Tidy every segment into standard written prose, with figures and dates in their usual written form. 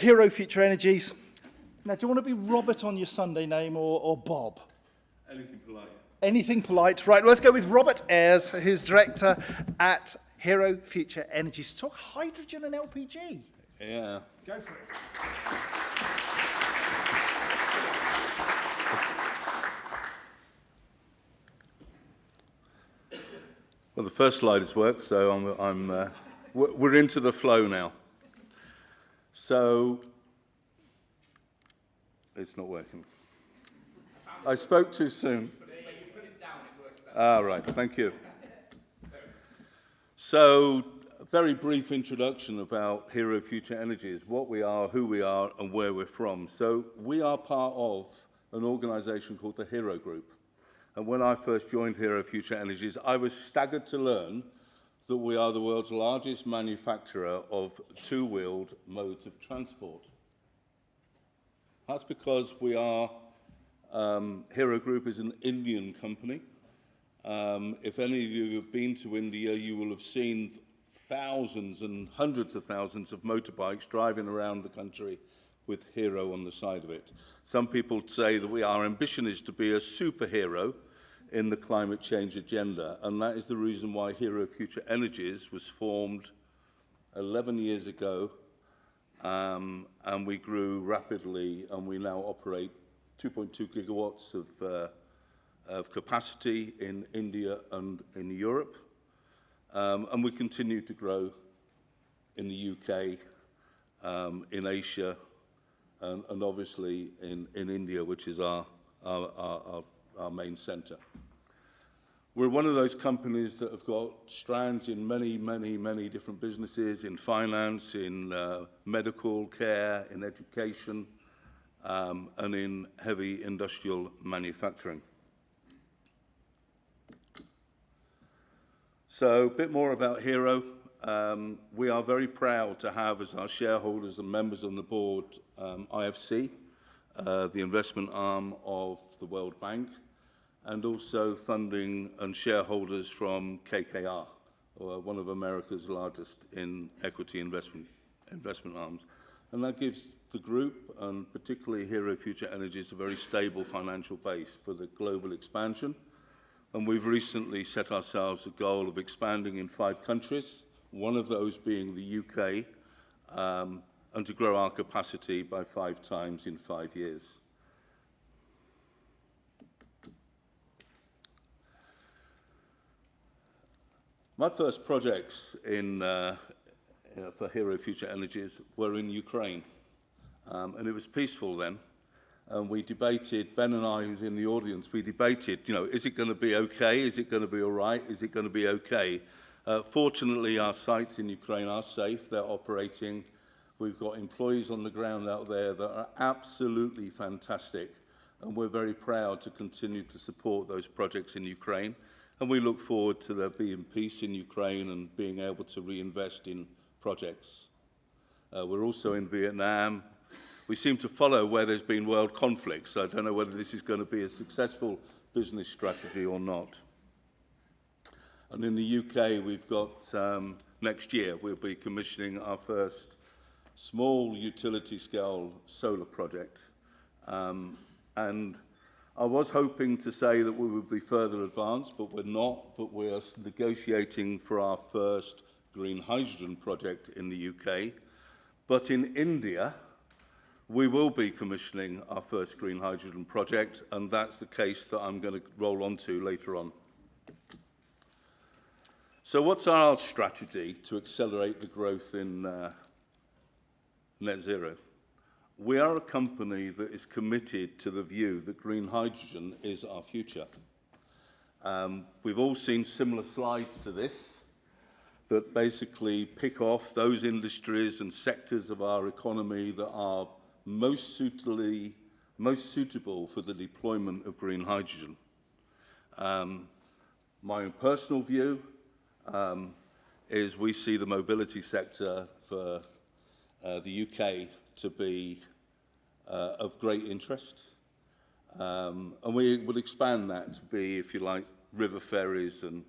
Hero Future Energies. Now, do you want to be Robert on your Sunday name or Bob? Anything polite. Anything polite. Right, let's go with Robert Ayres, who's director at Hero Future Energies. Talk hydrogen and LPG. Yeah. Go for it. Well, the first slide has worked, so we're into the flow now. So, it's not working. I spoke too soon. When you put it down, it works better. Ah, right, thank you. So, a very brief introduction about Hero Future Energies, what we are, who we are, and where we're from. So, we are part of an organisation called the Hero Group. And when I first joined Hero Future Energies, I was staggered to learn that we are the world's largest manufacturer of two-wheeled modes of transport. That's because we are, Hero Group is an Indian company. If any of you have been to India, you will have seen thousands and hundreds of thousands of motorbikes driving around the country with Hero on the side of it. Some people say that our ambition is to be a superhero in the climate change agenda, and that is the reason why Hero Future Energies was formed 11 years ago, and we grew rapidly, and we now operate 2.2 gigawatts of capacity in India and in Europe, and we continue to grow in the UK, in Asia, and obviously in India, which is our main centre. We're one of those companies that have got strands in many, many, many different businesses, in finance, in medical care, in education, and in heavy industrial manufacturing. So a bit more about Hero. We are very proud to have as our shareholders and members on the board IFC, the investment arm of the World Bank, and also funding and shareholders from KKR, one of America's largest equity investment arms. And that gives the group, and particularly Hero Future Energies, a very stable financial base for the global expansion. And we've recently set ourselves a goal of expanding in 5 countries, one of those being the UK, and to grow our capacity by 5 times in 5 years. My first projects for Hero Future Energies were in Ukraine, and it was peaceful then. And we debated, Ben and I, who's in the audience, we debated, is it going to be okay? Is it going to be all right? Is it going to be okay? Fortunately, our sites in Ukraine are safe. They're operating. We've got employees on the ground out there that are absolutely fantastic. And we're very proud to continue to support those projects in Ukraine. And we look forward to there being peace in Ukraine and being able to reinvest in projects. We're also in Vietnam. We seem to follow where there's been world conflicts. So I don't know whether this is going to be a successful business strategy or not. And in the UK, we've got, next year, we'll be commissioning our first small utility-scale solar project. And I was hoping to say that we would be further advanced, but we're not. But we are negotiating for our first green hydrogen project in the UK. But in India, we will be commissioning our first green hydrogen project, and that's the case that I'm going to roll on to later on. So what's our strategy to accelerate the growth in net zero? We are a company that is committed to the view that green hydrogen is our future. We've all seen similar slides to this that basically pick off those industries and sectors of our economy that are most suitable for the deployment of green hydrogen. My own personal view is we see the mobility sector for the UK to be of great interest. And we will expand that to be, if you like, river ferries and,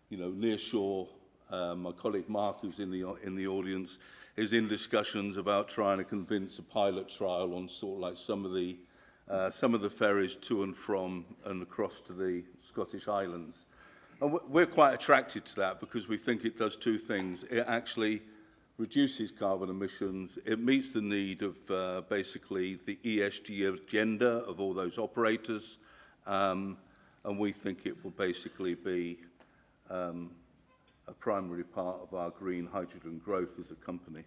near shore. My colleague Mark, who's in the audience, is in discussions about trying to convince a pilot trial on sort of like some of the ferries to and from and across to the Scottish Highlands. And we're quite attracted to that because we think it does two things. It actually reduces carbon emissions. It meets the need of basically the ESG agenda of all those operators. And we think it will basically be a primary part of our green hydrogen growth as a company.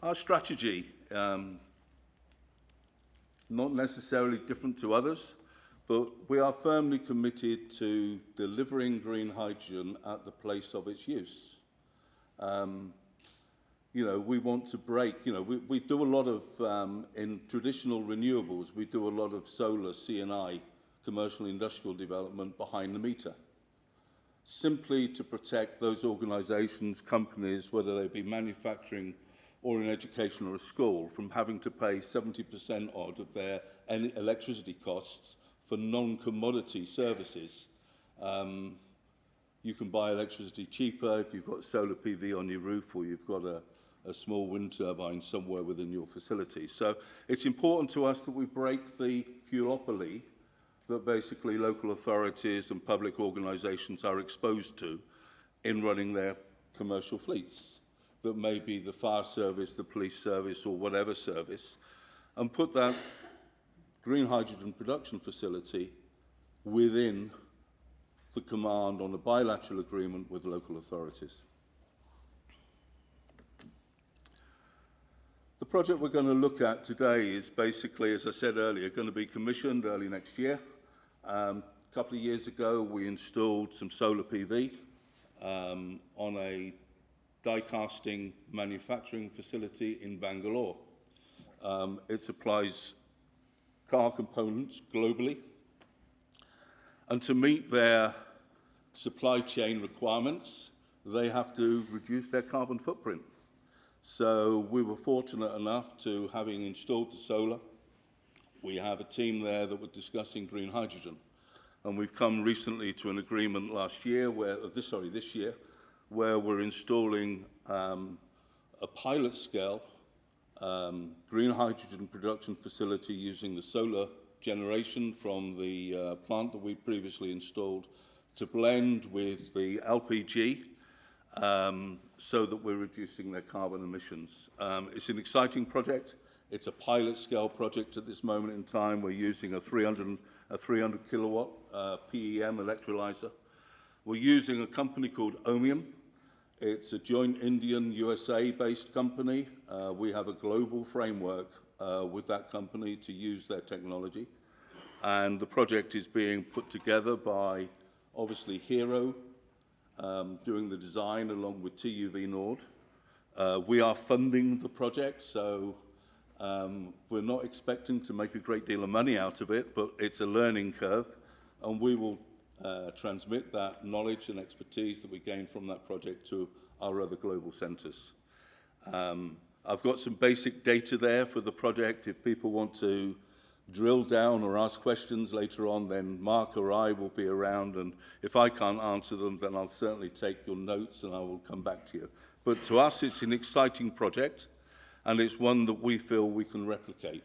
Our strategy, not necessarily different to others, but we are firmly committed to delivering green hydrogen at the place of its use. We want to break, we do a lot of, in traditional renewables, we do a lot of solar, C&I, commercial industrial development behind the meter, simply to protect those organisations, companies, whether they be manufacturing or in education or a school, from having to pay 70% odd of their electricity costs for non-commodity services. You can buy electricity cheaper if you've got solar PV on your roof or you've got a small wind turbine somewhere within your facility. So it's important to us that we break the fuelopoly that basically local authorities and public organisations are exposed to in running their commercial fleets, that may be the fire service, the police service, or whatever service, and put that green hydrogen production facility within the command on a bilateral agreement with local authorities. The project we're going to look at today is basically, as I said earlier, going to be commissioned early next year. A couple of years ago, we installed some solar PV on a die-casting manufacturing facility in Bangalore. It supplies car components globally. And to meet their supply chain requirements, they have to reduce their carbon footprint. So we were fortunate enough to, having installed the solar, we have a team there that were discussing green hydrogen. And we've come recently to an agreement this year, where we're installing a pilot scale green hydrogen production facility using the solar generation from the plant that we previously installed to blend with the LPG so that we're reducing their carbon emissions. It's an exciting project. It's a pilot scale project at this moment in time. We're using a 300 kilowatt PEM electrolyzer. We're using a company called Ohmium. It's a joint Indian-USA-based company. We have a global framework with that company to use their technology. And the project is being put together by, obviously, Hero, doing the design along with TUV Nord. We are funding the project, so we're not expecting to make a great deal of money out of it, but it's a learning curve, and we will transmit that knowledge and expertise that we gain from that project to our other global centres. I've got some basic data there for the project. If people want to drill down or ask questions later on, then Mark or I will be around, and if I can't answer them, then I'll certainly take your notes and I will come back to you. But to us, it's an exciting project, and it's one that we feel we can replicate.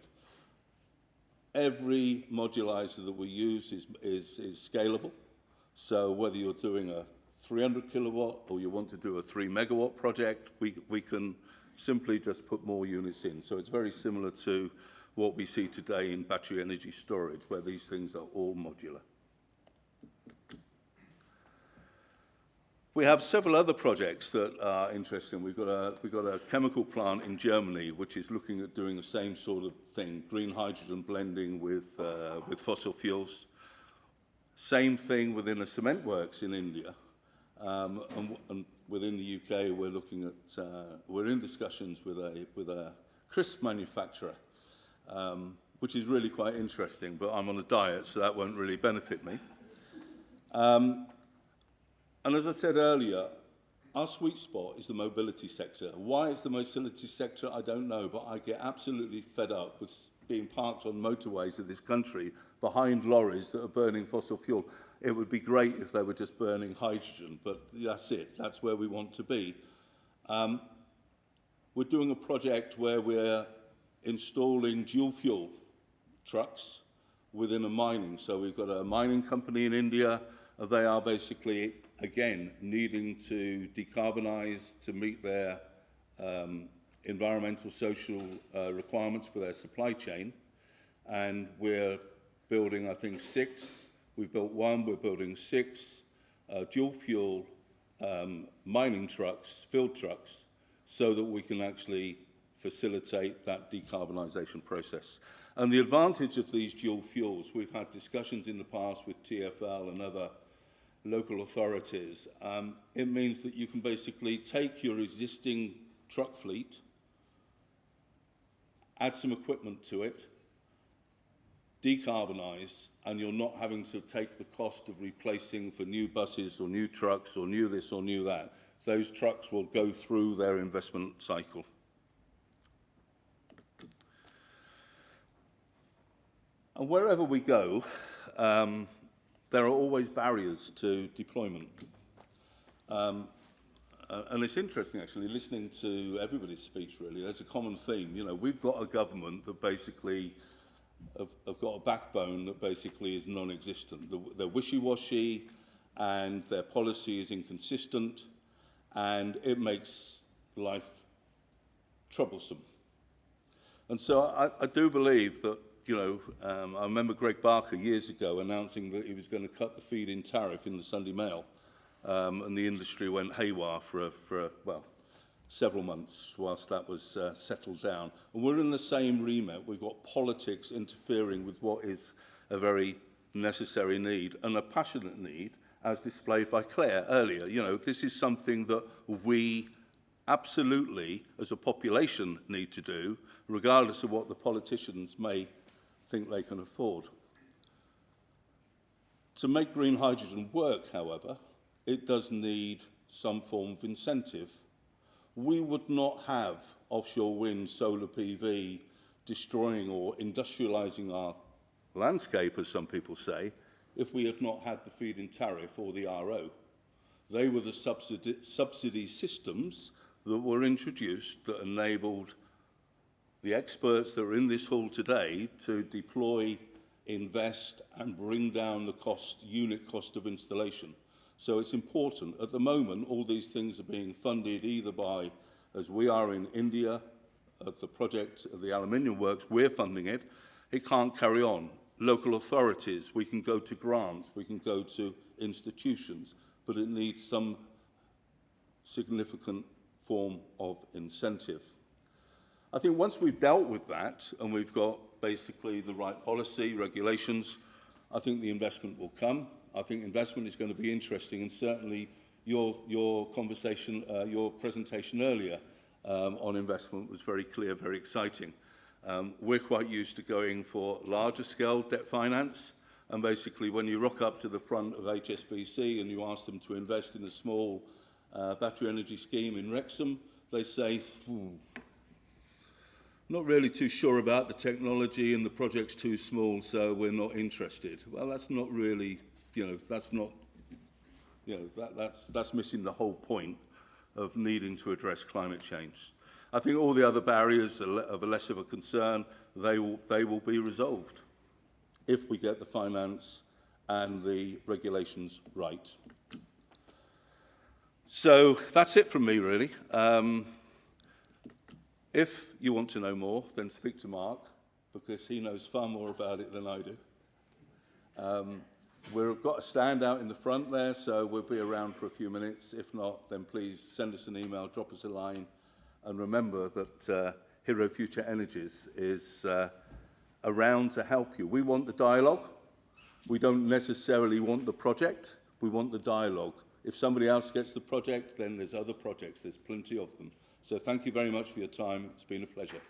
Every modulizer that we use is scalable. So whether you're doing a 300 kilowatt or you want to do a 3 megawatt project, we can simply just put more units in. So it's very similar to what we see today in battery energy storage, where these things are all modular. We have several other projects that are interesting. We've got a chemical plant in Germany which is looking at doing the same sort of thing, green hydrogen blending with fossil fuels. Same thing within a cement works in India. And within the UK, we're looking at, we're in discussions with a crisp manufacturer, which is really quite interesting, but I'm on a diet, so that won't really benefit me. And as I said earlier, our sweet spot is the mobility sector. Why it's the mobility sector, I don't know, but I get absolutely fed up with being parked on motorways of this country behind lorries that are burning fossil fuel. It would be great if they were just burning hydrogen, but that's it. That's where we want to be. We're doing a project where we're installing dual fuel trucks within a mining. So we've got a mining company in India. They are basically, again, needing to decarbonise to meet their environmental, social requirements for their supply chain. And we're building, I think, 6. We've built 1, we're building 6 dual fuel mining trucks, field trucks, so that we can actually facilitate that decarbonisation process. And the advantage of these dual fuels, we've had discussions in the past with TfL and other local authorities. It means that you can basically take your existing truck fleet, add some equipment to it, decarbonise, and you're not having to take the cost of replacing for new buses or new trucks or new this or new that. Those trucks will go through their investment cycle. And wherever we go, there are always barriers to deployment. And it's interesting, actually, listening to everybody's speech, really. There's a common theme. You know, we've got a government that basically have got a backbone that basically is non-existent. They're wishy-washy, and their policy is inconsistent, and it makes life troublesome. And so I do believe that, you know, I remember Greg Barker years ago announcing that he was going to cut the feed-in tariff in the Sunday Mail, and the industry went haywire for well, several months whilst that was settled down. And we're in the same remit. We've got politics interfering with what is a very necessary need and a passionate need, as displayed by Claire earlier. You know, this is something that we absolutely, as a population, need to do, regardless of what the politicians may think they can afford. To make green hydrogen work, however, it does need some form of incentive. We would not have offshore wind, solar PV destroying or industrialising our landscape, as some people say, if we had not had the feed-in tariff or the RO. They were the subsidy systems that were introduced that enabled the experts that are in this hall today to deploy, invest, and bring down the cost, unit cost of installation. So it's important. At the moment, all these things are being funded either by, as we are in India, at the project of the aluminium works, we're funding it. It can't carry on. Local authorities, we can go to grants, we can go to institutions, but it needs some significant form of incentive. I think once we've dealt with that and we've got basically the right policy, regulations, I think the investment will come. I think investment is going to be interesting, and certainly your conversation, your presentation earlier on investment was very clear, very exciting. We're quite used to going for larger scale debt finance, and basically when you rock up to the front of HSBC and you ask them to invest in a small battery energy scheme in Wrexham, they say, not really too sure about the technology and the project's too small, so we're not interested. Well, that's not really, you know, that's not, you know, that's missing the whole point of needing to address climate change. I think all the other barriers are less of a concern. They will be resolved if we get the finance and the regulations right. So that's it from me, really. If you want to know more, then speak to Mark, because he knows far more about it than I do. We've got a stand out in the front there, so we'll be around for a few minutes. If not, then please send us an email, drop us a line, and remember that Hero Future Energies is around to help you. We want the dialogue. We don't necessarily want the project. We want the dialogue. If somebody else gets the project, then there's other projects. There's plenty of them. So thank you very much for your time. It's been a pleasure.